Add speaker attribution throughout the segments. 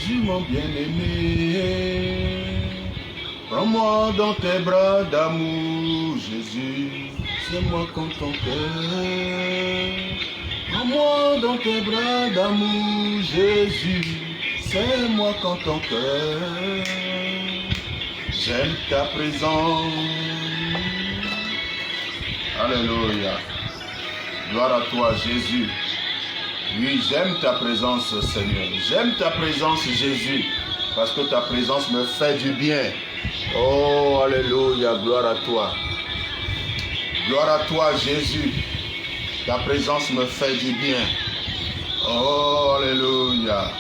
Speaker 1: Jésus mon bien-aimé, prends-moi dans tes bras d'amour, Jésus, c'est moi comme ton cœur. Prends-moi dans tes bras d'amour, Jésus, c'est moi comme ton cœur. J'aime ta présence. Alléluia. Gloire à toi, Jésus. Oui, j'aime ta présence, Seigneur. J'aime ta présence, Jésus, parce que ta présence me fait du bien. Oh, alléluia, gloire à toi. Gloire à toi, Jésus. Ta présence me fait du bien. Oh, alléluia.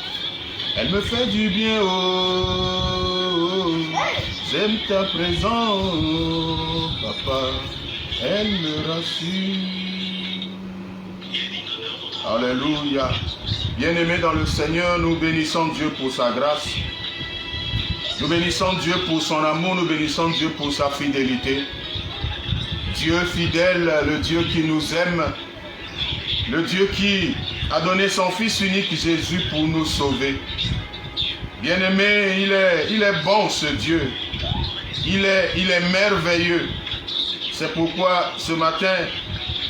Speaker 1: Elle me fait du bien, oh. J'aime ta présence, papa. Elle me rassure. Alléluia. Bien-aimés dans le Seigneur, nous bénissons Dieu pour sa grâce. Nous bénissons Dieu pour son amour, nous bénissons Dieu pour sa fidélité. Dieu fidèle, le Dieu qui nous aime, le Dieu qui a donné son Fils unique Jésus pour nous sauver. Bien-aimés, il est bon ce Dieu. Il est merveilleux. C'est pourquoi ce matin,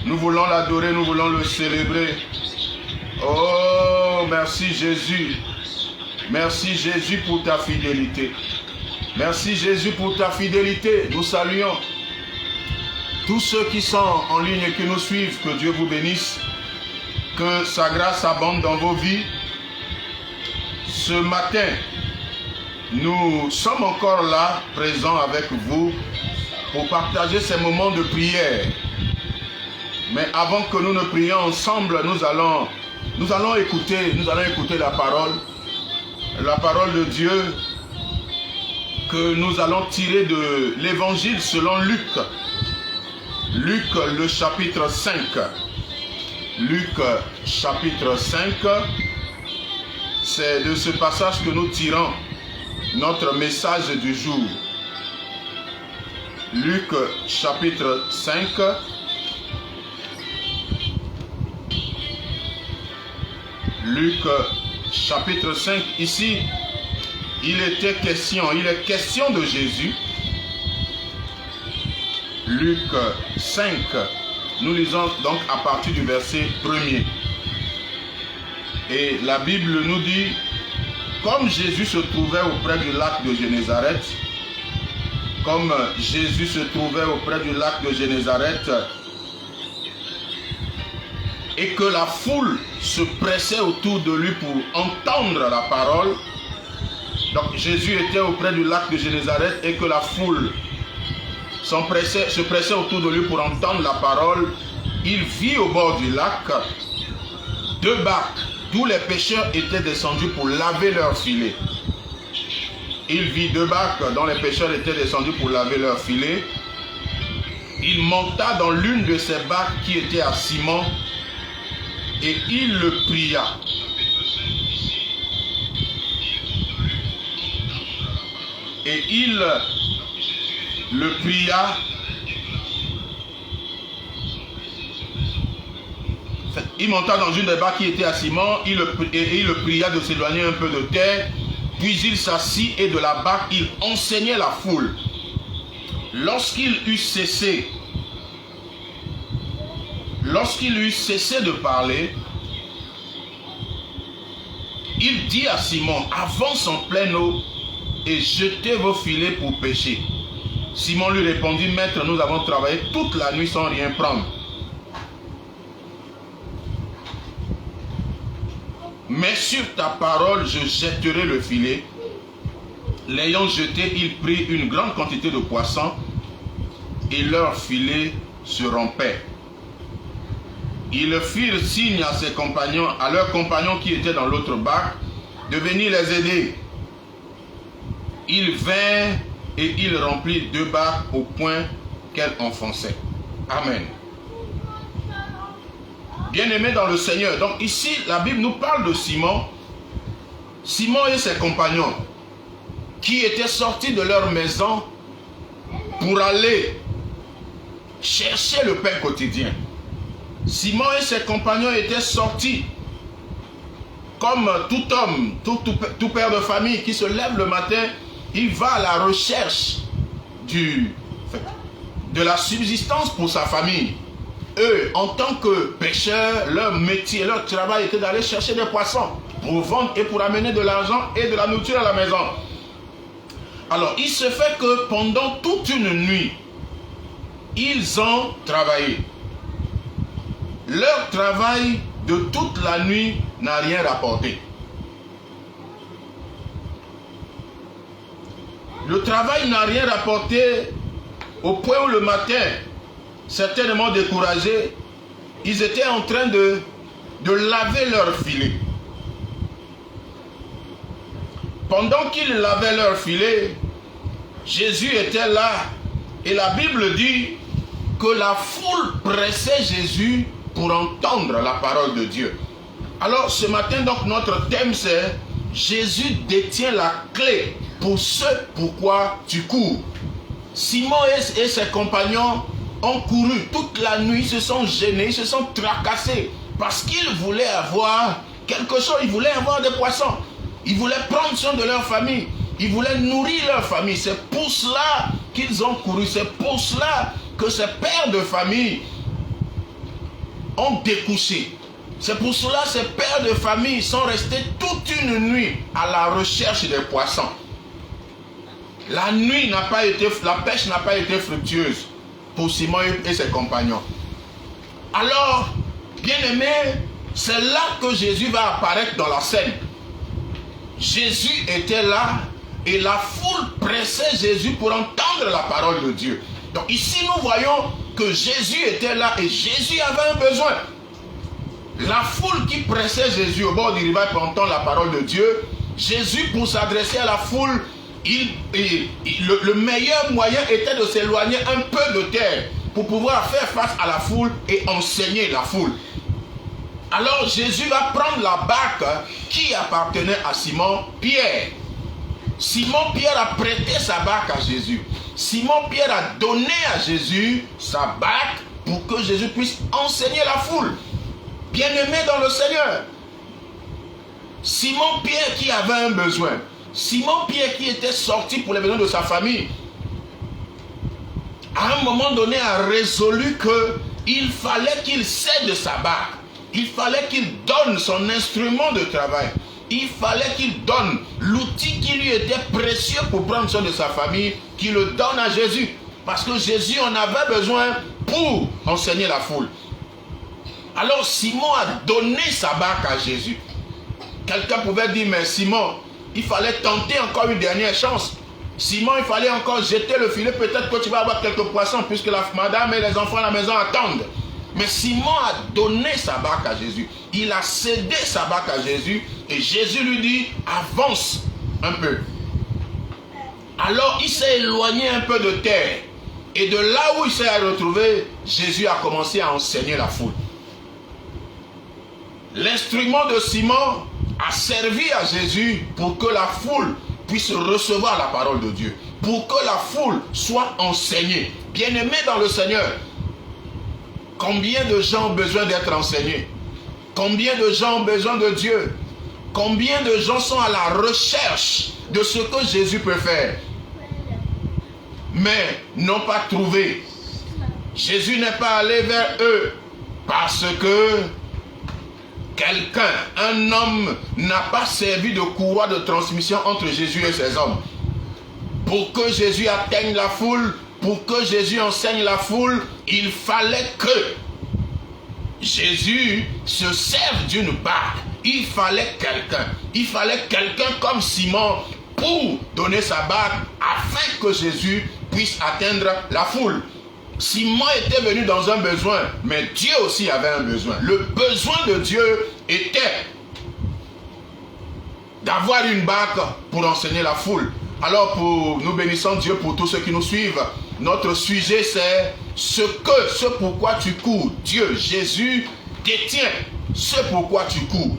Speaker 1: nous voulons l'adorer, nous voulons le célébrer. Oh, merci Jésus. Merci Jésus pour ta fidélité. Merci Jésus pour ta fidélité. Nous saluons tous ceux qui sont en ligne et qui nous suivent. Que Dieu vous bénisse. Que sa grâce abonde dans vos vies. Ce matin, nous sommes encore là, présents avec vous, pour partager ces moments de prière. Mais avant que nous ne prions ensemble, nous allons écouter la parole de Dieu que nous allons tirer de l'évangile selon Luc. Luc, le chapitre 5. Luc, chapitre 5. C'est de ce passage que nous tirons notre message du jour. Luc, chapitre 5. Luc chapitre 5, ici, il est question de Jésus. Luc 5, nous lisons donc à partir du verset 1er. Et la Bible nous dit, comme Jésus se trouvait auprès du lac de Génézareth, et que la foule se pressait autour de lui pour entendre la parole. Donc Jésus était auprès du lac de Génézareth et que la foule se pressait autour de lui pour entendre la parole. Il vit au bord du lac 2 barques d'où les pêcheurs étaient descendus pour laver leurs filets. Il vit 2 barques dont les pêcheurs étaient descendus pour laver leurs filets. Il monta dans l'une de ces barques qui était à Simon, et il le pria. Et il le pria. Il monta dans une des barques qui était à Simon, et il le pria de s'éloigner un peu de terre. Puis il s'assit et de la barque il enseignait la foule. Lorsqu'il eut cessé de parler, il dit à Simon, avance en pleine eau et jetez vos filets pour pêcher. Simon lui répondit, maître, nous avons travaillé toute la nuit sans rien prendre. Mais sur ta parole, je jetterai le filet. L'ayant jeté, il prit une grande quantité de poissons et leur filet se rompait. Ils firent signe à ses compagnons, à leurs compagnons qui étaient dans l'autre barque, de venir les aider. Ils vinrent et ils remplirent 2 barques au point qu'elles enfonçaient. Amen. Bien-aimés dans le Seigneur. Donc ici, la Bible nous parle de Simon. Simon et ses compagnons qui étaient sortis de leur maison pour aller chercher le pain quotidien. Simon et ses compagnons étaient sortis comme tout homme, tout père de famille qui se lève le matin, il va à la recherche de la subsistance pour sa famille. Eux, en tant que pêcheurs, leur métier, leur travail était d'aller chercher des poissons pour vendre et pour amener de l'argent et de la nourriture à la maison. Alors, il se fait que pendant toute une nuit, ils ont travaillé. Leur travail de toute la nuit n'a rien rapporté. Le travail n'a rien rapporté au point où le matin, certainement découragés, ils étaient en train de laver leur filet. Pendant qu'ils lavaient leur filet, Jésus était là et la Bible dit que la foule pressait Jésus pour entendre la parole de Dieu. Alors ce matin, donc, notre thème c'est Jésus détient la clé pour ce pourquoi tu cours. Simon et ses compagnons ont couru toute la nuit, ils se sont gênés, ils se sont tracassés parce qu'ils voulaient avoir quelque chose, ils voulaient avoir des poissons, ils voulaient prendre soin de leur famille, ils voulaient nourrir leur famille. C'est pour cela qu'ils ont couru, c'est pour cela que ces pères de famille ont découché. C'est pour cela que ces pères de famille sont restés toute une nuit à la recherche des poissons. La nuit n'a pas été, la pêche n'a pas été fructueuse pour Simon et ses compagnons. Alors, bien-aimés, c'est là que Jésus va apparaître dans la scène. Jésus était là et la foule pressait Jésus pour entendre la parole de Dieu. Donc ici, nous voyons que Jésus était là et Jésus avait un besoin. La foule qui pressait Jésus au bord du rivage pour entendre la parole de Dieu, Jésus, pour s'adresser à la foule, le meilleur moyen était de s'éloigner un peu de terre pour pouvoir faire face à la foule et enseigner la foule. Alors Jésus va prendre la barque qui appartenait à Simon-Pierre. Simon-Pierre a prêté sa barque à Jésus. Simon-Pierre a donné à Jésus sa barque pour que Jésus puisse enseigner la foule. Bien-aimé dans le Seigneur, Simon-Pierre qui avait un besoin, Simon-Pierre qui était sorti pour les besoins de sa famille, à un moment donné a résolu qu'il fallait qu'il cède sa barque. Il fallait qu'il donne son instrument de travail. Il fallait qu'il donne l'outil qui lui était précieux pour prendre soin de sa famille, qu'il le donne à Jésus. Parce que Jésus en avait besoin pour enseigner la foule. Alors Simon a donné sa barque à Jésus. Quelqu'un pouvait dire, mais Simon, il fallait tenter encore une dernière chance. Simon, il fallait encore jeter le filet, peut-être que tu vas avoir quelques poissons, puisque la madame et les enfants à la maison attendent. Mais Simon a donné sa barque à Jésus. Il a cédé sa barque à Jésus et Jésus lui dit, avance un peu. Alors il s'est éloigné un peu de terre. Et de là où il s'est retrouvé, Jésus a commencé à enseigner la foule. L'instrument de Simon a servi à Jésus pour que la foule puisse recevoir la parole de Dieu. Pour que la foule soit enseignée. Bien-aimés dans le Seigneur, combien de gens ont besoin d'être enseignés? Combien de gens ont besoin de Dieu? Combien de gens sont à la recherche de ce que Jésus peut faire, mais n'ont pas trouvé? Jésus n'est pas allé vers eux parce que quelqu'un, un homme, n'a pas servi de courroie de transmission entre Jésus et ses hommes. Pour que Jésus atteigne la foule, pour que Jésus enseigne la foule, il fallait que Jésus se serve d'une barque. Il fallait quelqu'un. Il fallait quelqu'un comme Simon pour donner sa barque afin que Jésus puisse atteindre la foule. Simon était venu dans un besoin, mais Dieu aussi avait un besoin. Le besoin de Dieu était d'avoir une barque pour enseigner la foule. Alors nous bénissons Dieu pour tous ceux qui nous suivent. Notre sujet c'est ce pourquoi tu cours. Dieu, Jésus détient ce pourquoi tu cours.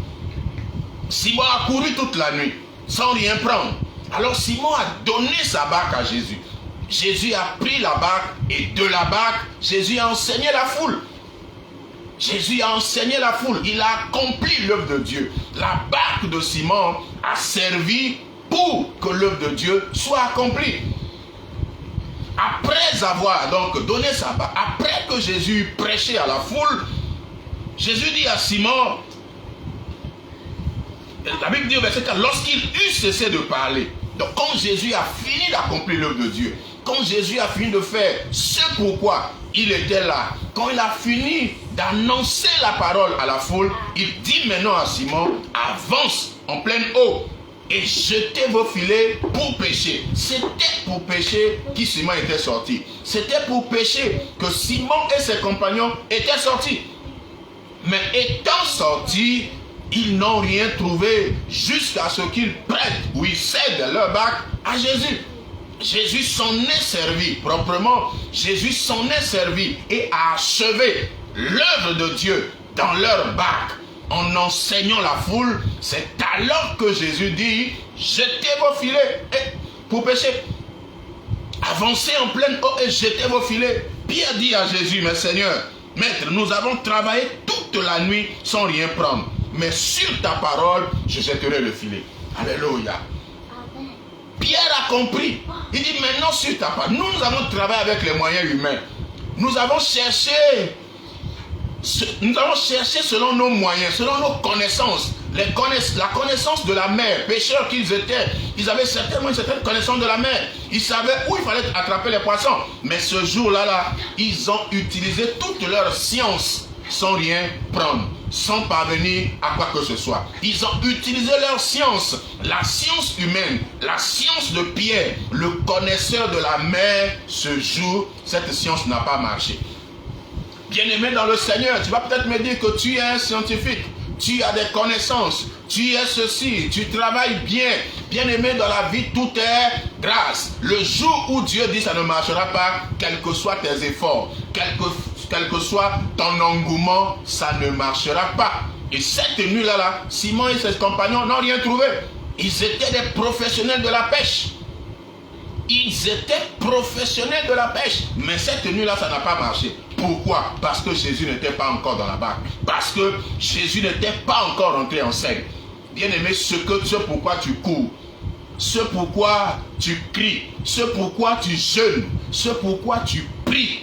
Speaker 1: Simon a couru toute la nuit sans rien prendre. Alors Simon a donné sa barque à Jésus. Jésus a pris la barque et de la barque, Jésus a enseigné la foule. Jésus a enseigné la foule, il a accompli l'œuvre de Dieu. La barque de Simon a servi pour que l'œuvre de Dieu soit accomplie. Après avoir donc donné sa barque, après que Jésus prêchait à la foule, Jésus dit à Simon, la Bible dit au verset 4, lorsqu'il eut cessé de parler, donc quand Jésus a fini d'accomplir l'œuvre de Dieu, quand Jésus a fini de faire ce pourquoi il était là, quand il a fini d'annoncer la parole à la foule, il dit maintenant à Simon, avance en pleine eau et jetez vos filets pour pêcher. C'était pour pêcher que Simon était sorti. C'était pour pêcher que Simon et ses compagnons étaient sortis. Mais étant sortis, ils n'ont rien trouvé jusqu'à ce qu'ils prêtent ou ils cèdent leur barque à Jésus. Jésus s'en est servi proprement. Jésus s'en est servi et a achevé l'œuvre de Dieu dans leur barque. En enseignant la foule, c'est alors que Jésus dit, jetez vos filets pour pêcher. Avancez en pleine eau et jetez vos filets. Pierre dit à Jésus, mais Seigneur, Maître, nous avons travaillé toute la nuit sans rien prendre. Mais sur ta parole, je jetterai le filet. Alléluia. Pierre a compris. Il dit maintenant sur ta parole. Nous avons travaillé avec les moyens humains. Nous avons cherché selon nos moyens, selon nos connaissances. La connaissance de la mer. Pêcheurs qu'ils étaient, ils avaient certainement une certaine connaissance de la mer. Ils savaient où il fallait attraper les poissons. Mais ce jour-là, ils ont utilisé toute leur science sans rien prendre, sans parvenir à quoi que ce soit. Ils ont utilisé leur science, la science humaine, la science de Pierre, le connaisseur de la mer. Ce jour, cette science n'a pas marché. Bien-aimé dans le Seigneur, tu vas peut-être me dire que tu es un scientifique, tu as des connaissances, tu es ceci, tu travailles bien. Bien-aimé dans la vie, tout est grâce. Le jour où Dieu dit ça ne marchera pas, quels que soient tes efforts, quel que soit ton engouement, ça ne marchera pas. Et cette nuit-là, Simon et ses compagnons n'ont rien trouvé. Ils étaient des professionnels de la pêche. Ils étaient professionnels de la pêche. Mais cette nuit-là, ça n'a pas marché. Pourquoi? Parce que Jésus n'était pas encore dans la barque. Parce que Jésus n'était pas encore rentré en scène. Bien-aimé, ce pourquoi tu cours, ce pourquoi tu cries, ce pourquoi tu jeûnes, ce pourquoi tu pries,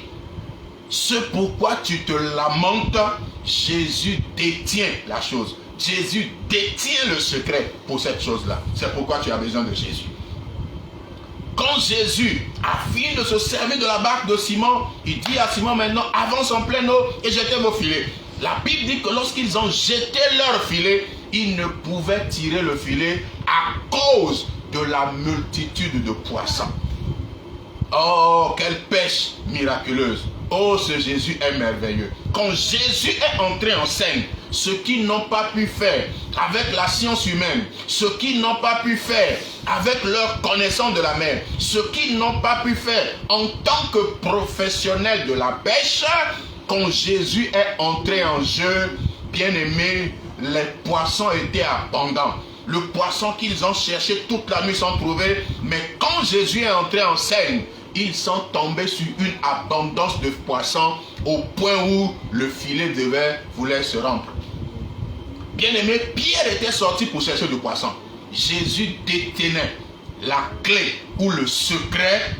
Speaker 1: ce pourquoi tu te lamentes, Jésus détient la chose. Jésus détient le secret pour cette chose-là. C'est pourquoi tu as besoin de Jésus. Quand Jésus a fini de se servir de la barque de Simon, il dit à Simon maintenant, avance en pleine eau et jetez vos filets. La Bible dit que lorsqu'ils ont jeté leur filet, ils ne pouvaient tirer le filet à cause de la multitude de poissons. Oh, quelle pêche miraculeuse! Oh, ce Jésus est merveilleux. Quand Jésus est entré en scène, ce qu'ils n'ont pas pu faire avec la science humaine, ce qu'ils n'ont pas pu faire avec leur connaissance de la mer, ce qu'ils n'ont pas pu faire en tant que professionnels de la pêche, quand Jésus est entré en jeu, bien-aimés, les poissons étaient abondants. Le poisson qu'ils ont cherché toute la nuit sans trouver, mais quand Jésus est entré en scène, ils sont tombés sur une abondance de poissons au point où le filet voulait se rompre. Bien-aimé, Pierre était sorti pour chercher du poisson. Jésus détenait la clé ou le secret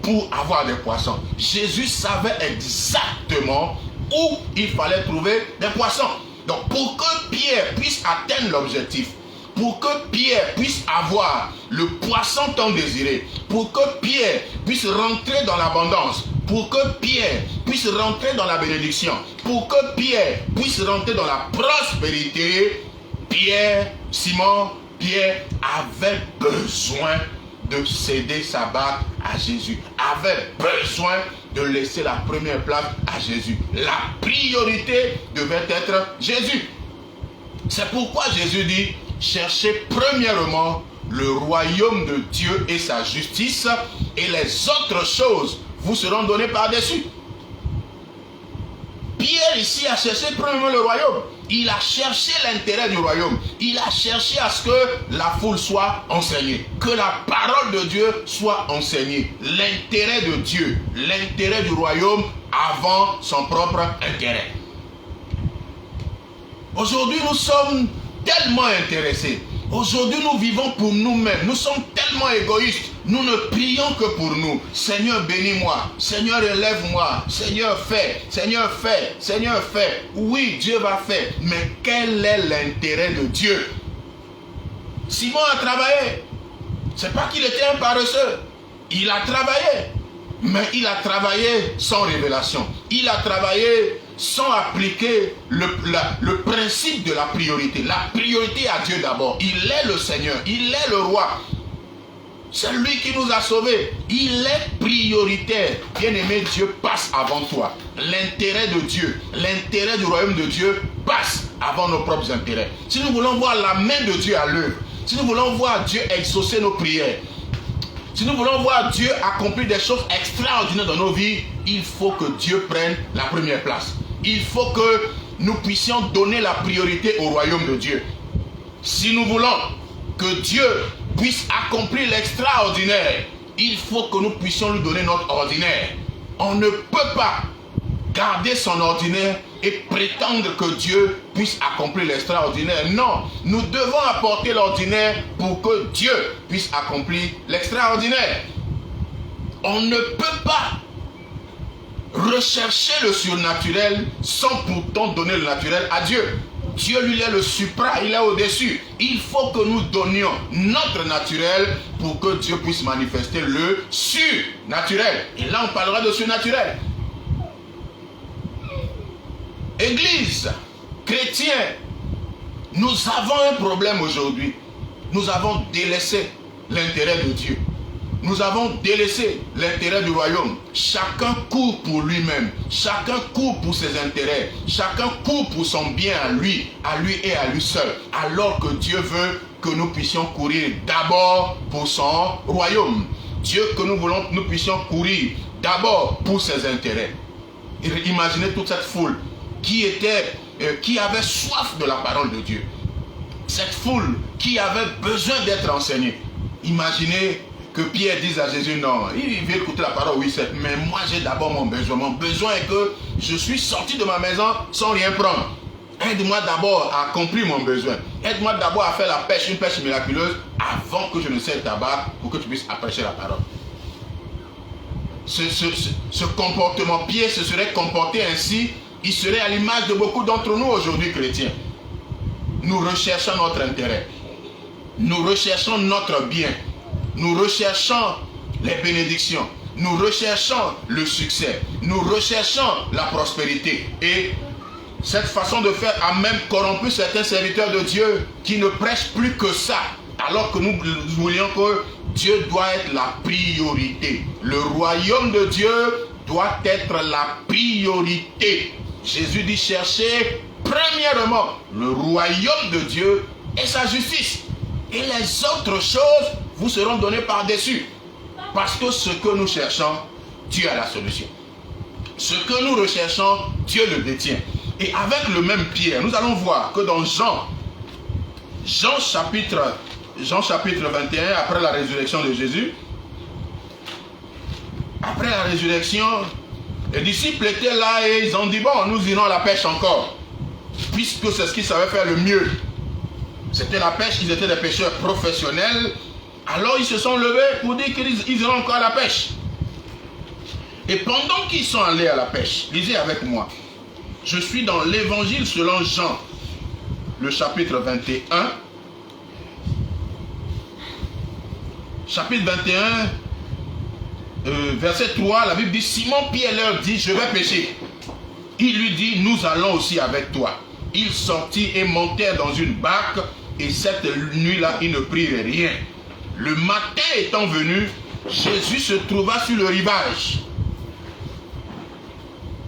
Speaker 1: pour avoir des poissons. Jésus savait exactement où il fallait trouver des poissons. Donc pour que Pierre puisse atteindre l'objectif, pour que Pierre puisse avoir le poisson tant désiré, pour que Pierre puisse rentrer dans l'abondance, pour que Pierre puisse rentrer dans la bénédiction, pour que Pierre puisse rentrer dans la prospérité, Pierre avait besoin de céder sa barque à Jésus, avait besoin de laisser la première place à Jésus. La priorité devait être Jésus. C'est pourquoi Jésus dit, cherchez premièrement le royaume de Dieu et sa justice, et les autres choses vous seront données par-dessus. Pierre ici a cherché premièrement le royaume. Il a cherché l'intérêt du royaume. Il a cherché à ce que la foule soit enseignée, que la parole de Dieu soit enseignée. L'intérêt de Dieu, l'intérêt du royaume avant son propre intérêt. Aujourd'hui, nous sommes tellement intéressés. Aujourd'hui, nous vivons pour nous-mêmes. Nous sommes tellement égoïstes. Nous ne prions que pour nous. Seigneur, bénis-moi. Seigneur, élève-moi. Seigneur, fais. Seigneur, fais. Seigneur, fais. Oui, Dieu va faire. Mais quel est l'intérêt de Dieu? Simon a travaillé. C'est pas qu'il était un paresseux. Il a travaillé. Mais il a travaillé sans révélation. Il a travaillé sans appliquer le principe de la priorité. La priorité à Dieu d'abord. Il est le Seigneur. Il est le roi. C'est lui qui nous a sauvés. Il est prioritaire. Bien-aimé, Dieu passe avant toi. L'intérêt de Dieu, l'intérêt du royaume de Dieu passe avant nos propres intérêts. Si nous voulons voir la main de Dieu à l'œuvre, si nous voulons voir Dieu exaucer nos prières, si nous voulons voir Dieu accomplir des choses extraordinaires dans nos vies, il faut que Dieu prenne la première place. Il faut que nous puissions donner la priorité au royaume de Dieu. Si nous voulons que Dieu puisse accomplir l'extraordinaire, il faut que nous puissions lui donner notre ordinaire. On ne peut pas garder son ordinaire et prétendre que Dieu puisse accomplir l'extraordinaire. Non, nous devons apporter l'ordinaire pour que Dieu puisse accomplir l'extraordinaire. On ne peut pas rechercher le surnaturel sans pourtant donner le naturel à Dieu. Dieu, lui, est le supra, il est au-dessus. Il faut que nous donnions notre naturel pour que Dieu puisse manifester le surnaturel. Et là, on parlera de surnaturel. Église, chrétiens, nous avons un problème aujourd'hui. Nous avons délaissé l'intérêt de Dieu. Nous avons délaissé l'intérêt du royaume. Chacun court pour lui-même. Chacun court pour ses intérêts. Chacun court pour son bien à lui et à lui seul. Alors que Dieu veut que nous puissions courir d'abord pour son royaume. Dieu que nous voulons que nous puissions courir d'abord pour ses intérêts. Imaginez toute cette foule qui avait soif de la parole de Dieu. Cette foule qui avait besoin d'être enseignée. Imaginez que Pierre dise à Jésus, non, il veut écouter la parole, oui, certes, mais moi j'ai d'abord mon besoin. Mon besoin est que je suis sorti de ma maison sans rien prendre. Aide-moi d'abord à accomplir mon besoin. Aide-moi d'abord à faire la pêche, une pêche miraculeuse, avant que je ne sers ta barque pour que tu puisses apprécier la parole. Ce comportement, Pierre se serait comporté ainsi, il serait à l'image de beaucoup d'entre nous aujourd'hui chrétiens. Nous recherchons notre intérêt. Nous recherchons notre bien. Nous recherchons les bénédictions. Nous recherchons le succès. Nous recherchons la prospérité. Et cette façon de faire a même corrompu certains serviteurs de Dieu qui ne prêchent plus que ça. Alors que nous voulions que Dieu doit être la priorité. Le royaume de Dieu doit être la priorité. Jésus dit chercher premièrement le royaume de Dieu et sa justice. Et les autres choses vous seront données par-dessus. Parce que ce que nous cherchons, Dieu a la solution. Ce que nous recherchons, Dieu le détient. Et avec le même Pierre, nous allons voir que dans Jean chapitre 21, après la résurrection de Jésus, après la résurrection, les disciples étaient là et ils ont dit, bon, nous irons à la pêche encore. Puisque c'est ce qu'ils savaient faire le mieux. C'était la pêche, ils étaient des pêcheurs professionnels. Alors ils se sont levés pour dire qu'ils iront encore à la pêche. Et pendant qu'ils sont allés à la pêche, lisez avec moi. Je suis dans l'évangile selon Jean, le chapitre 21. Chapitre 21, verset 3, la Bible dit, Simon Pierre leur dit, je vais pêcher. Il lui dit, nous allons aussi avec toi. Ils sortirent et montèrent dans une barque, et cette nuit-là, ils ne prirent rien. Le matin étant venu, Jésus se trouva sur le rivage.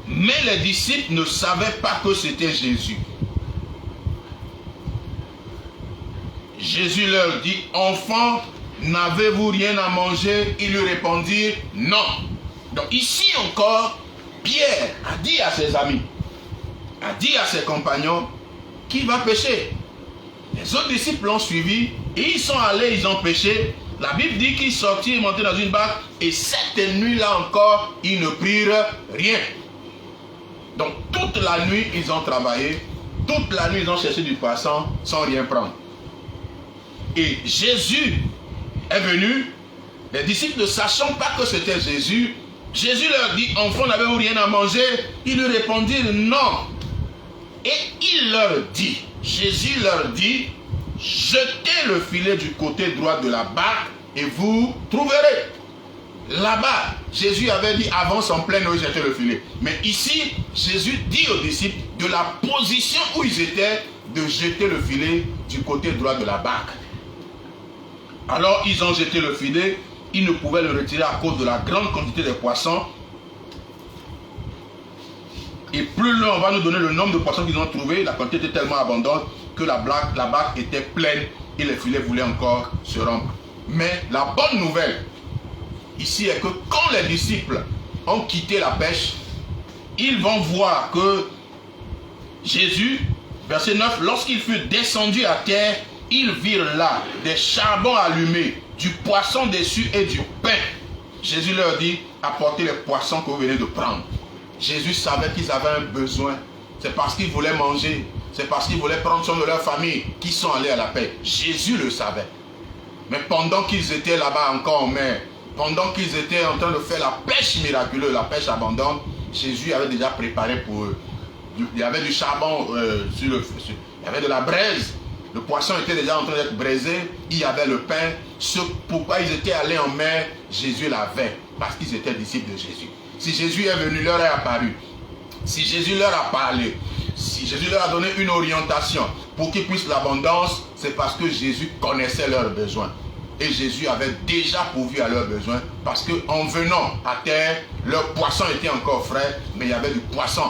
Speaker 1: Mais les disciples ne savaient pas que c'était Jésus. Jésus leur dit, enfants, n'avez-vous rien à manger? Ils lui répondirent, non. Donc ici encore, Pierre a dit à ses amis, a dit à ses compagnons, qui va pêcher? Les autres disciples l'ont suivi et ils sont allés, ils ont pêché. La Bible dit qu'ils sortirent, montaient dans une barque et cette nuit-là encore, ils ne prirent rien. Donc toute la nuit, ils ont travaillé Toute la nuit, ils ont cherché du poisson sans rien prendre. Et Jésus est venu. Les disciples ne sachant pas que c'était Jésus, Jésus leur dit, enfants, n'avez-vous rien à manger? Ils lui répondirent, non. Et il leur dit, Jésus leur dit, jetez le filet du côté droit de la barque et vous trouverez. Là-bas, Jésus avait dit, avance en pleine eau, jetez le filet. Mais ici, Jésus dit aux disciples, de la position où ils étaient, de jeter le filet du côté droit de la barque. Alors, ils ont jeté le filet. Ils ne pouvaient le retirer à cause de la grande quantité de poissons. Et plus loin, on va nous donner le nombre de poissons qu'ils ont trouvé. La quantité était tellement abondante que la barque était pleine et les filets voulaient encore se rompre. Mais la bonne nouvelle ici est que quand les disciples ont quitté la pêche, ils vont voir que Jésus, verset 9, lorsqu'il fut descendu à terre, ils virent là des charbons allumés, du poisson dessus et du pain. Jésus leur dit, apportez les poissons que vous venez de prendre. Jésus savait qu'ils avaient un besoin. C'est parce qu'ils voulaient manger. C'est parce qu'ils voulaient prendre soin de leur famille qu'ils sont allés à la paix. Jésus le savait. Mais pendant qu'ils étaient là-bas encore en mer, pendant qu'ils étaient en train de faire la pêche miraculeuse, la pêche abondante, Jésus avait déjà préparé pour eux. Il y avait du charbon sur le feu. Il y avait de la braise. Le poisson était déjà en train d'être braisé. Il y avait le pain. Ce pourquoi ils étaient allés en mer, Jésus l'avait. Parce qu'ils étaient disciples de Jésus. Si Jésus est venu, leur est apparu. Si Jésus leur a parlé. Si Jésus leur a donné une orientation pour qu'ils puissent l'abondance, c'est parce que Jésus connaissait leurs besoins. Et Jésus avait déjà pourvu à leurs besoins. Parce qu'en venant à terre, leur poisson était encore frais. Mais il y avait du poisson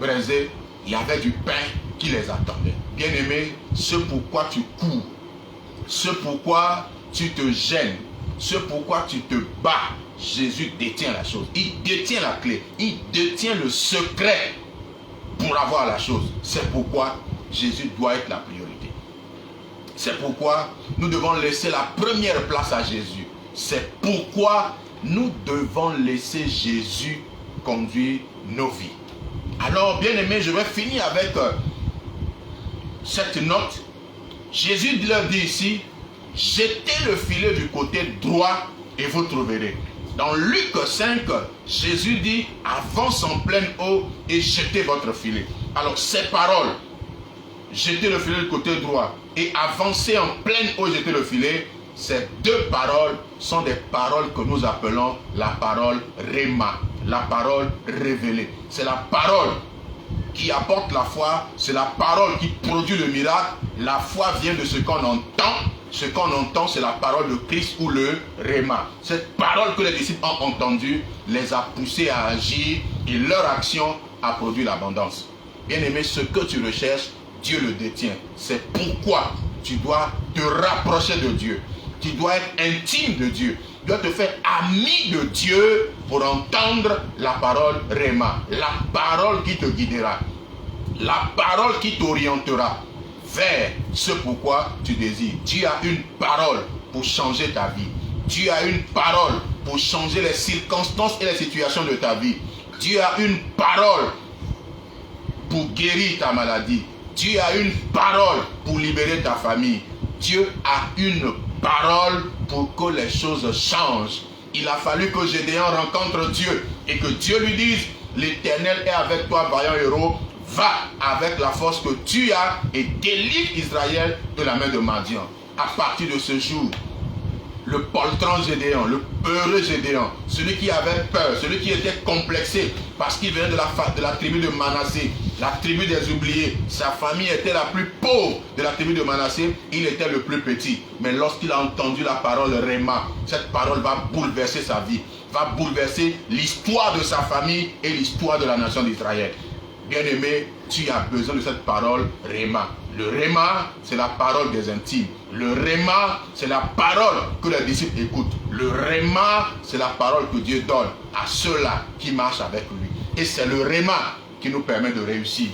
Speaker 1: braisé. Il y avait du pain qui les attendait. Bien-aimé, ce pourquoi tu cours, ce pourquoi tu te gênes, ce pourquoi tu te bats, Jésus détient la chose. Il détient la clé. Il détient le secret pour avoir la chose. C'est pourquoi Jésus doit être la priorité. C'est pourquoi nous devons laisser la première place à Jésus. C'est pourquoi nous devons laisser Jésus conduire nos vies. Alors, bien-aimé, je vais finir avec cette note. Jésus leur dit ici, jetez le filet du côté droit et vous trouverez. Dans Luc 5, Jésus dit, avance en pleine eau et jetez votre filet. Alors ces paroles, jetez le filet du côté droit et avancez en pleine eau et jetez le filet, ces deux paroles sont des paroles que nous appelons la parole Réma, la parole révélée. C'est la parole qui apporte la foi, c'est la parole qui produit le miracle. La foi vient de ce qu'on entend. Ce qu'on entend, c'est la parole de Christ ou le Réma. Cette parole que les disciples ont entendue les a poussés à agir et leur action a produit l'abondance. Bien-aimé, ce que tu recherches, Dieu le détient. C'est pourquoi tu dois te rapprocher de Dieu. Tu dois être intime de Dieu. Tu dois te faire ami de Dieu pour entendre la parole Réma. La parole qui te guidera. La parole qui t'orientera vers ce pourquoi tu désires. Dieu a une parole pour changer ta vie. Dieu a une parole pour changer les circonstances et les situations de ta vie. Dieu a une parole pour guérir ta maladie. Dieu a une parole pour libérer ta famille. Dieu a une parole pour que les choses changent. Il a fallu que Gédéon rencontre Dieu et que Dieu lui dise, l'Éternel est avec toi, vaillant héros. Va avec la force que tu as et délivre Israël de la main de Madian. À partir de ce jour, le poltron Gédéon, le peureux Gédéon, celui qui avait peur, celui qui était complexé parce qu'il venait de la tribu de Manassé, la tribu des oubliés. Sa famille était la plus pauvre de la tribu de Manassé, il était le plus petit. Mais lorsqu'il a entendu la parole Réma, cette parole va bouleverser sa vie, va bouleverser l'histoire de sa famille et l'histoire de la nation d'Israël. Bien-aimé, tu as besoin de cette parole Réma. Le Réma, c'est la parole des intimes. Le Réma, c'est la parole que les disciples écoutent. Le Réma, c'est la parole que Dieu donne à ceux-là qui marchent avec lui. Et c'est le Réma qui nous permet de réussir.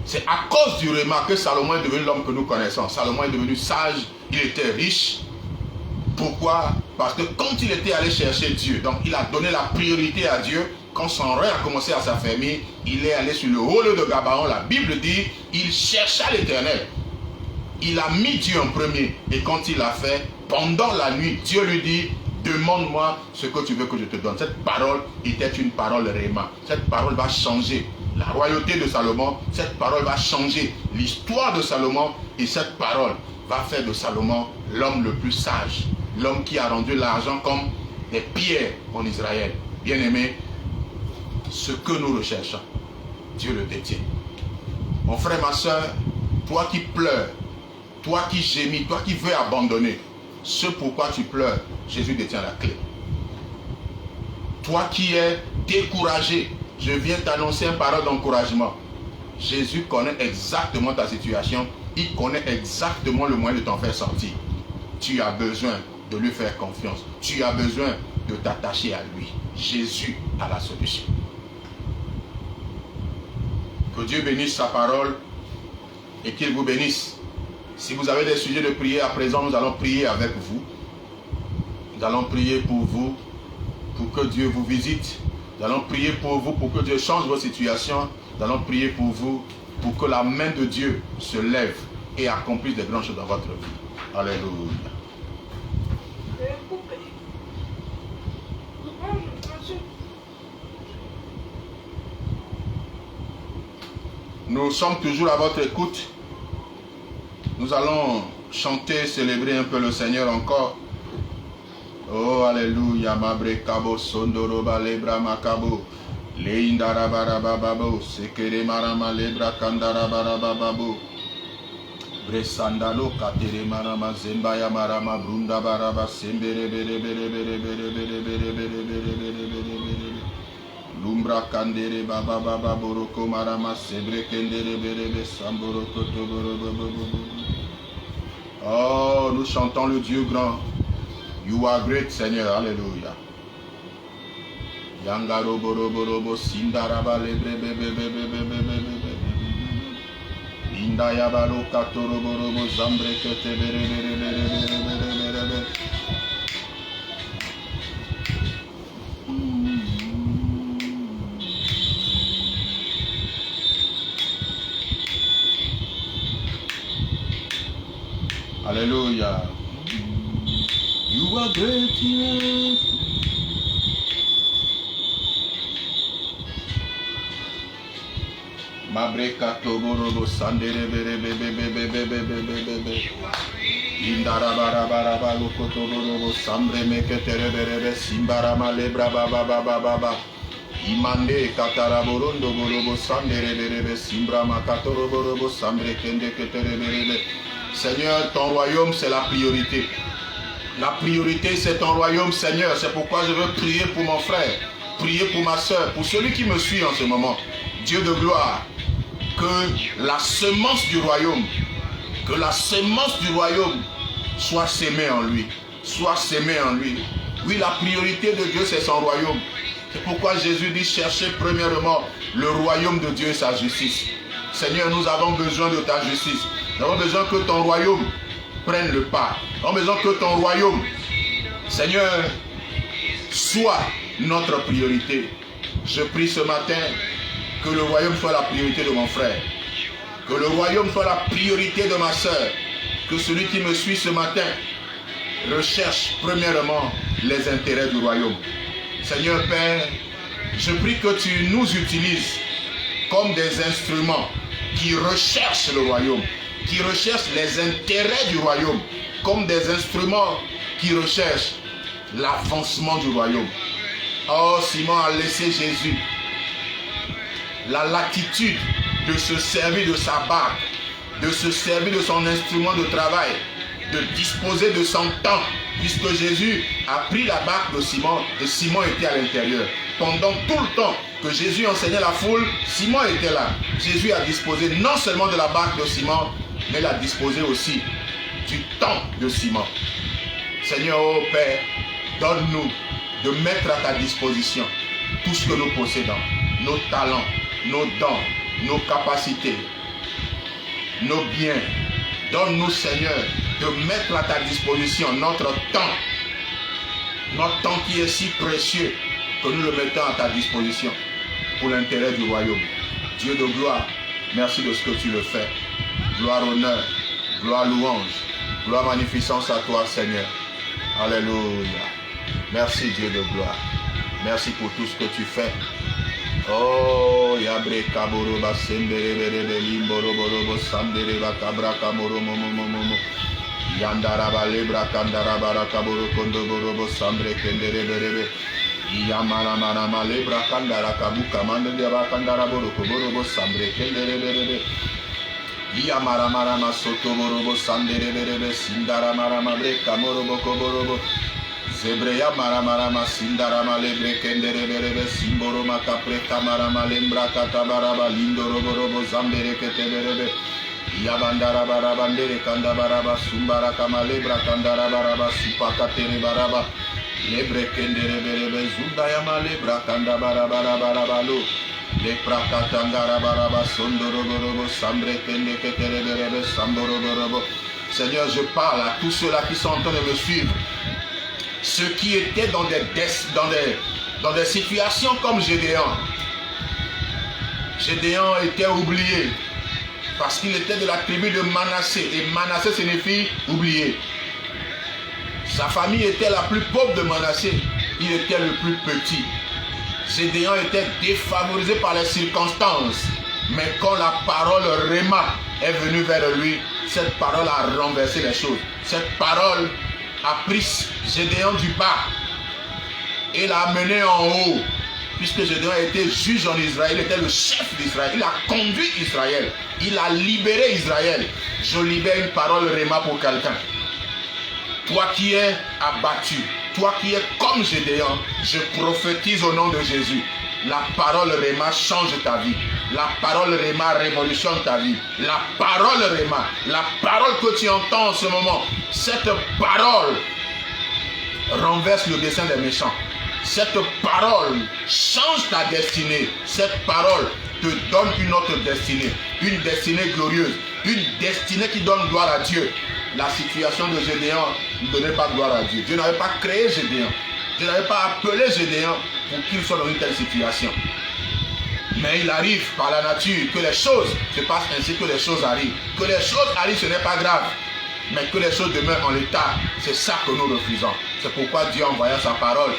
Speaker 1: C'est à cause du Réma que Salomon est devenu l'homme que nous connaissons. Salomon est devenu sage, il était riche. Pourquoi? Parce que quand il était allé chercher Dieu, donc il a donné la priorité à Dieu. quand son règne a commencé à s'affermir, il est allé sur le haut lieu de Gabaon. La Bible dit, il chercha l'Éternel. Il a mis Dieu en premier. Et quand il l'a fait, pendant la nuit, Dieu lui dit, demande-moi ce que tu veux que je te donne. Cette parole était une parole réma. Cette parole va changer la royauté de Salomon. Cette parole va changer l'histoire de Salomon. Et cette parole va faire de Salomon l'homme le plus sage. L'homme qui a rendu l'argent comme des pierres en Israël. Bien-aimé, ce que nous recherchons, Dieu le détient. Mon frère, ma soeur, toi qui pleures, toi qui gémis, toi qui veux abandonner, ce pourquoi tu pleures, Jésus détient la clé. Toi qui es découragé, je viens t'annoncer une parole d'encouragement. Jésus connaît exactement ta situation. Il connaît exactement le moyen de t'en faire sortir. Tu as besoin de lui faire confiance. Tu as besoin de t'attacher à lui. Jésus a la solution. Que Dieu bénisse sa parole et qu'il vous bénisse. Si vous avez des sujets de prière à présent, nous allons prier avec vous. Nous allons prier pour vous, pour que Dieu vous visite. Nous allons prier pour vous, pour que Dieu change vos situations. Nous allons prier pour vous, pour que la main de Dieu se lève et accomplisse des grandes choses dans votre vie. Alléluia. Nous sommes toujours à votre écoute. Nous allons chanter, célébrer un peu le Seigneur encore. Oh, alléluia. Mabre kabo sondoro balebra makabo. Leindara barababo. Sekere marama lebra kandara barababo. Bresandalo katere marama zembaya marama brunda baraba sembere bere bere bere bere bere bere bere bere bere bere. Lumbra kandere baba baba boroko marama sebre kendere bere bere samboroko toboro. Oh, nous chantons le Dieu grand. You are great, Seigneur. Alléluia. Yangaro boro boro bo sindaraba lebre bebe bebe bebe bebe. Indaya balo katoro boro bo zambre kete bere bere bere bere bere bere. Alléluia. You are great, yes. Mabreka toborobo sandere bere bebe bebe bebe bebe bebe. Indara bara bara balo kotoborobo sambre meketere bere bebe simbara malebra baba baba baba. Imande katara borondo borobo sandere bere bebe simbra makatoro borobo sambre kende ketere bere bebe. Seigneur, ton royaume c'est la priorité. La priorité, c'est ton royaume, Seigneur. C'est pourquoi je veux prier pour mon frère, prier pour ma soeur, pour celui qui me suit en ce moment. Dieu de gloire, que la semence du royaume, soit sémée en lui. Soit sémée en lui. Oui, la priorité de Dieu, c'est son royaume. C'est pourquoi Jésus dit, cherchez premièrement le royaume de Dieu et sa justice. Seigneur, nous avons besoin de ta justice. Nous avons besoin que ton royaume prenne le pas. Nous avons besoin que ton royaume, Seigneur, soit notre priorité. Je prie ce matin que le royaume soit la priorité de mon frère. Que le royaume soit la priorité de ma soeur. Que celui qui me suit ce matin recherche premièrement les intérêts du royaume. Seigneur Père, je prie que tu nous utilises comme des instruments qui recherchent le royaume, qui recherchent les intérêts du royaume, comme des instruments qui recherchent l'avancement du royaume. Oh, Simon a laissé Jésus la latitude de se servir de sa barque, de se servir de son instrument de travail, de disposer de son temps, puisque Jésus a pris la barque de Simon et Simon était à l'intérieur. Pendant tout le temps que Jésus enseignait la foule, Simon était là. Jésus a disposé non seulement de la barque de Simon, mais il a disposé aussi du temps de Simon. Seigneur, oh Père, donne-nous de mettre à ta disposition tout ce que nous possédons, nos talents, nos dons, nos capacités, nos biens. Donne-nous, Seigneur, de mettre à ta disposition notre temps qui est si précieux, que nous le mettons à ta disposition pour l'intérêt du royaume. Dieu de gloire, merci de ce que tu le fais. Gloire, honneur, gloire, louange, gloire, magnificence à toi, Seigneur. Alléluia. Merci, Dieu de gloire. Merci pour tout ce que tu fais. Oh, yabre kaboroba semberebe limborobo sandereba kabra kamoro momo yandaraba lebra kandaraba kaboro kondoborobo sambre kenderebe yamana mana lebra kandara kabuka mandeba kandaraboro koborobo sambre kenderebe yamara mara soto borobo sanderebe sindara mara mabre kamorobo koborobo Zebreya maramarama sindarama lebre kendereberebe simboroma kapre kamarama lembra katabaraba lindoroborobo zambere keteberebe yabandarabarabandere kandabaraba sumbara kamalebra kandarabaraba supakatere baraba lebre kendereberebe zundayama lebra kandabarabarabarabalo lepra katangarabaraba sondoroborobo sambre kende ketereberebe samboroborobo. Seigneur, je parle à tous ceux-là qui sont en train de me suivre. Ceux qui étaient dans des situations comme Gédéon. Gédéon était oublié parce qu'il était de la tribu de Manassé. Et Manassé signifie oublié. Sa famille était la plus pauvre de Manassé. Il était le plus petit. Gédéon était défavorisé par les circonstances. Mais quand la parole Réma est venue vers lui, cette parole a renversé les choses. Cette parole a pris Gédéon du bas et l'a amené en haut, puisque Gédéon était juge en Israël, il était le chef d'Israël, il a conduit Israël, il a libéré Israël. Je libère une parole Réma pour quelqu'un. Toi qui es abattu, toi qui es comme Gédéon, je prophétise au nom de Jésus. La parole Réma change ta vie. La parole Réma révolutionne ta vie. La parole Réma, la parole que tu entends en ce moment, cette parole renverse le dessein des méchants. Cette parole change ta destinée. Cette parole te donne une autre destinée. Une destinée glorieuse. Une destinée qui donne gloire à Dieu. La situation de Gédéon ne donnait pas gloire à Dieu. Dieu n'avait pas créé Gédéon. Dieu n'avait pas appelé Gédéon pour qu'il soit dans une telle situation. Mais il arrive par la nature que les choses se passent ainsi, que les choses arrivent. Que les choses arrivent, ce n'est pas grave. Mais que les choses demeurent en l'état, c'est ça que nous refusons. C'est pourquoi Dieu envoya sa parole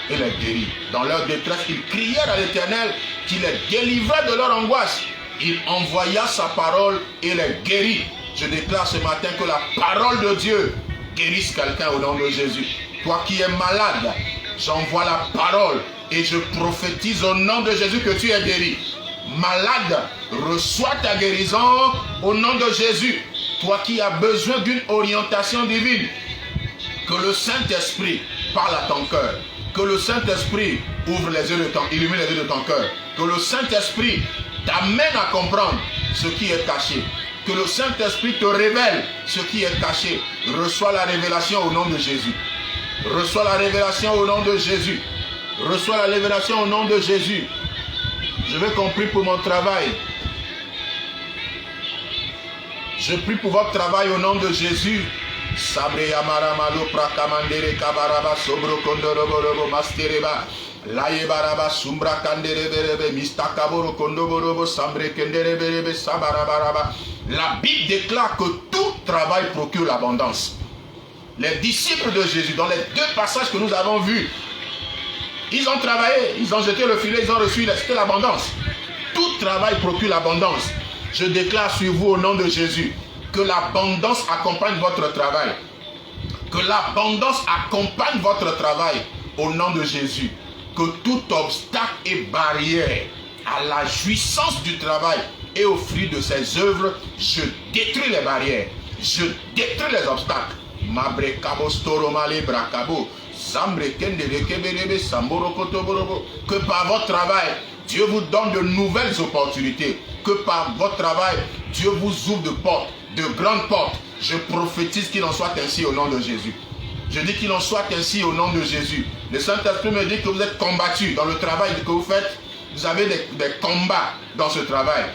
Speaker 1: et les guérit. Dans leur détresse, ils crièrent à l'Éternel qui les délivrait de leur angoisse. Il envoya sa parole et les guérit. Je déclare ce matin que la parole de Dieu guérisse quelqu'un au nom de Jésus. Toi qui es malade, j'envoie la parole et je prophétise au nom de Jésus que tu es guéri. Malade, reçois ta guérison au nom de Jésus. Toi qui as besoin d'une orientation divine, que le Saint-Esprit parle à ton cœur. Que le Saint-Esprit ouvre les yeux de ton, illumine les yeux de ton cœur. Que le Saint-Esprit t'amène à comprendre ce qui est caché. Que le Saint-Esprit te révèle ce qui est caché. Reçois la révélation au nom de Jésus. Reçois la révélation au nom de Jésus. Reçois la révélation au nom de Jésus. Je veux qu'on prie pour mon travail. Je prie pour votre travail au nom de Jésus. Sabre yamara malo prakamandere kabaraba sobro kondorobo mastereba laye baraba sumbra kanderebe mistakaboro kondoborobo sambre kenderebe sabarabaraba. La Bible déclare que tout travail procure l'abondance. Les disciples de Jésus, dans les deux passages que nous avons vus, ils ont travaillé, ils ont jeté le filet, ils ont reçu, c'était l'abondance. Tout travail procure l'abondance. Je déclare sur vous au nom de Jésus que l'abondance accompagne votre travail. Que l'abondance accompagne votre travail au nom de Jésus. Que tout obstacle et barrière à la jouissance du travail et au fruit de ses œuvres, je détruis les barrières. Je détruis les obstacles. Mabre kabo storomale brakabo. Que par votre travail, Dieu vous donne de nouvelles opportunités. Que par votre travail, Dieu vous ouvre de portes, de grandes portes. Je prophétise qu'il en soit ainsi au nom de Jésus. Je dis qu'il en soit ainsi au nom de Jésus. Le Saint-Esprit me dit que vous êtes combattus dans le travail que vous faites. Vous avez des combats dans ce travail.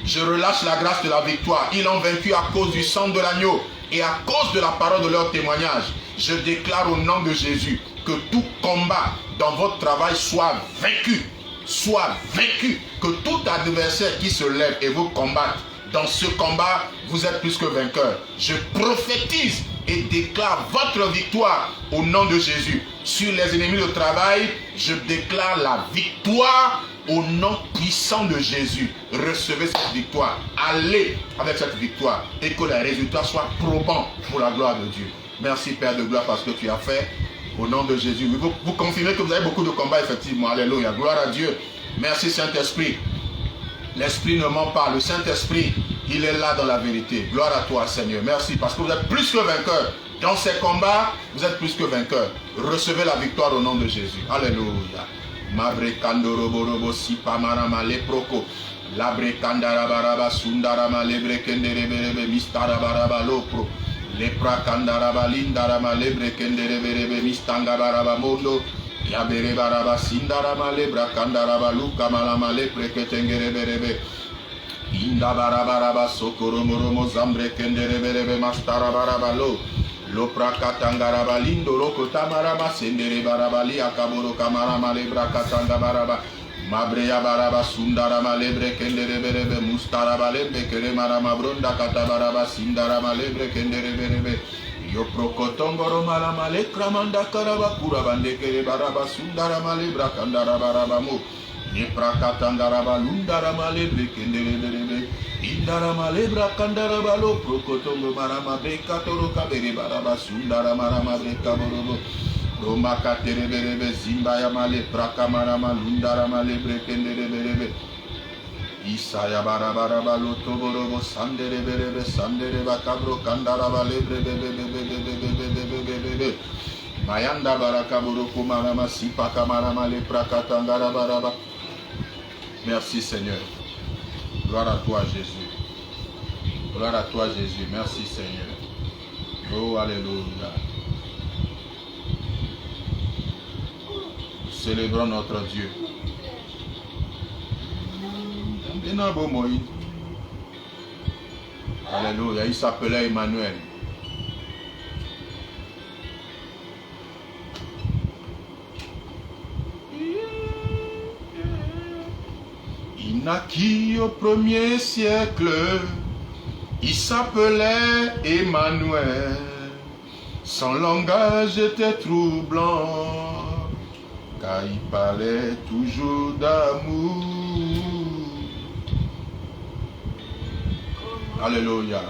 Speaker 1: Je relâche la grâce de la victoire. Ils ont vaincu à cause du sang de l'agneau et à cause de la parole de leur témoignage. Je déclare au nom de Jésus que tout combat dans votre travail soit vaincu. Soit vaincu. Que tout adversaire qui se lève et vous combatte, dans ce combat, vous êtes plus que vainqueur. Je prophétise et déclare votre victoire au nom de Jésus. Sur les ennemis de travail, je déclare la victoire au nom puissant de Jésus. Recevez cette victoire. Allez avec cette victoire et que les résultats soient probants pour la gloire de Dieu. Merci Père de gloire parce que tu as fait au nom de Jésus. Vous confirmez que vous avez beaucoup de combats effectivement. Alléluia. Gloire à Dieu. Merci Saint-Esprit. L'Esprit ne ment pas. Le Saint-Esprit, il est là dans la vérité. Gloire à toi Seigneur. Merci parce que vous êtes plus que vainqueur. Dans ces combats, vous êtes plus que vainqueur. Recevez la victoire au nom de Jésus. Alléluia. Mabre kandorobo robo sipa marama leproko. Labre kandarabaraba sundarama lebre kendereberebe mistarabaraba lopro. Lepra kandaraba lindarama lebre kendereberebe mistangabaraba mondo. Yabere baraba sindarama lebra kandaraba luka malama lepre ketengereberebe. Inda barabaraba sokoromoromo zambre kendereberebe mastarabaraba lo. Lopra katangaraba lindo loko tamaraba sendere barabali akaboro kamarama lebra katanga baraba. Mabreya baraba sundarama lebre kendere berebe mustaraba lebre kere marama bronda katabaraba sindarama lebre kendere berebe. Yo prokotongoro malama le kramanda karaba kurabande kere baraba sundarama lebra kandara baraba mu. Lepra katangaraba lundarama lebre kendere berebe. Indarama lebra kandaraba lo prokotongo marama breka toro kabere baraba sundara marama breka borobo. Roma katere berebe zimbaya male praka marama lundarama lebre kendere berebe. Isaya baraba lo toborobo sandere berebe sandere bakabro kandaraba lebre bebe. Mayanda baraka boroko marama sipaka marama le praka tangara baraba. Merci Seigneur. Gloire à toi Jésus. Gloire à toi Jésus. Merci Seigneur. Oh alléluia. Célébrons notre Dieu. Alléluia. Il s'appelait Emmanuel. Naquit au 1er siècle, il s'appelait Emmanuel. Son langage était troublant, car il parlait toujours d'amour. Alléluia.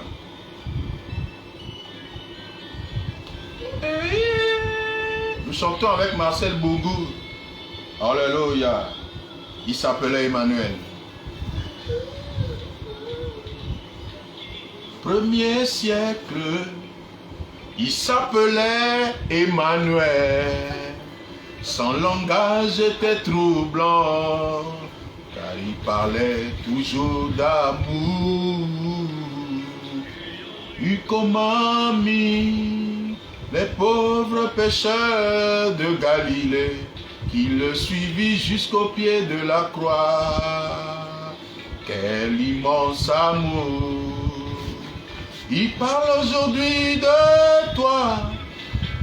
Speaker 1: Nous chantons avec Marcel Bougou. Alléluia. Il s'appelait Emmanuel. 1er siècle, il s'appelait Emmanuel. Son langage était troublant, car il parlait toujours d'amour. Il comment mis les pauvres pécheurs de Galilée, qui le suivit jusqu'au pied de la croix. Quel immense amour! Il parle aujourd'hui de toi,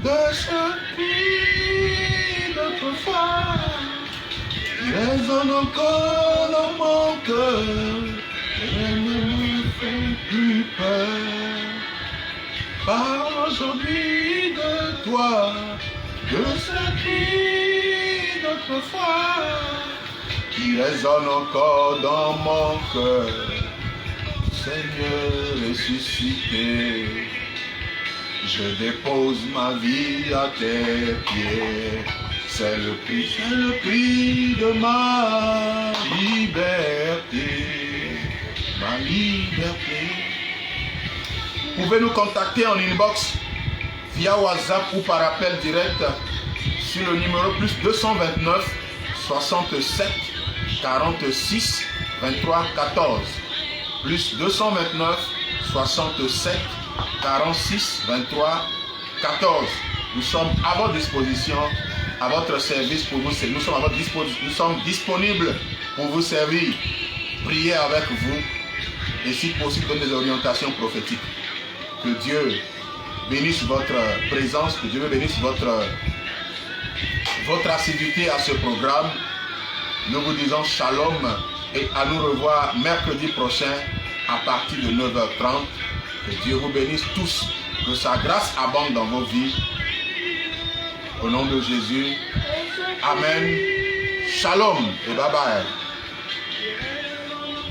Speaker 1: de ce qui d'autrefois résonne encore dans mon cœur et ne me fait plus peur. Parle aujourd'hui de toi, de ce qui d'autrefois qui résonne encore dans mon cœur. Seigneur ressuscité, je dépose ma vie à tes pieds. C'est le prix de ma liberté, ma liberté. Vous pouvez nous contacter en inbox via WhatsApp ou par appel direct sur le numéro plus 229 67 46 23 14. Plus 229 67 46 23 14. Nous sommes à votre disposition, à votre service pour vous. Nous sommes à votre disposition. Nous sommes disponibles pour vous servir, prier avec vous et si possible donner des orientations prophétiques. Que Dieu bénisse votre présence, que Dieu bénisse votre assiduité à ce programme. Nous vous disons shalom et à nous revoir mercredi prochain à partir de 9h30. Que Dieu vous bénisse tous, que sa grâce abonde dans vos vies. Au nom de Jésus, Amen. Shalom et bye bye.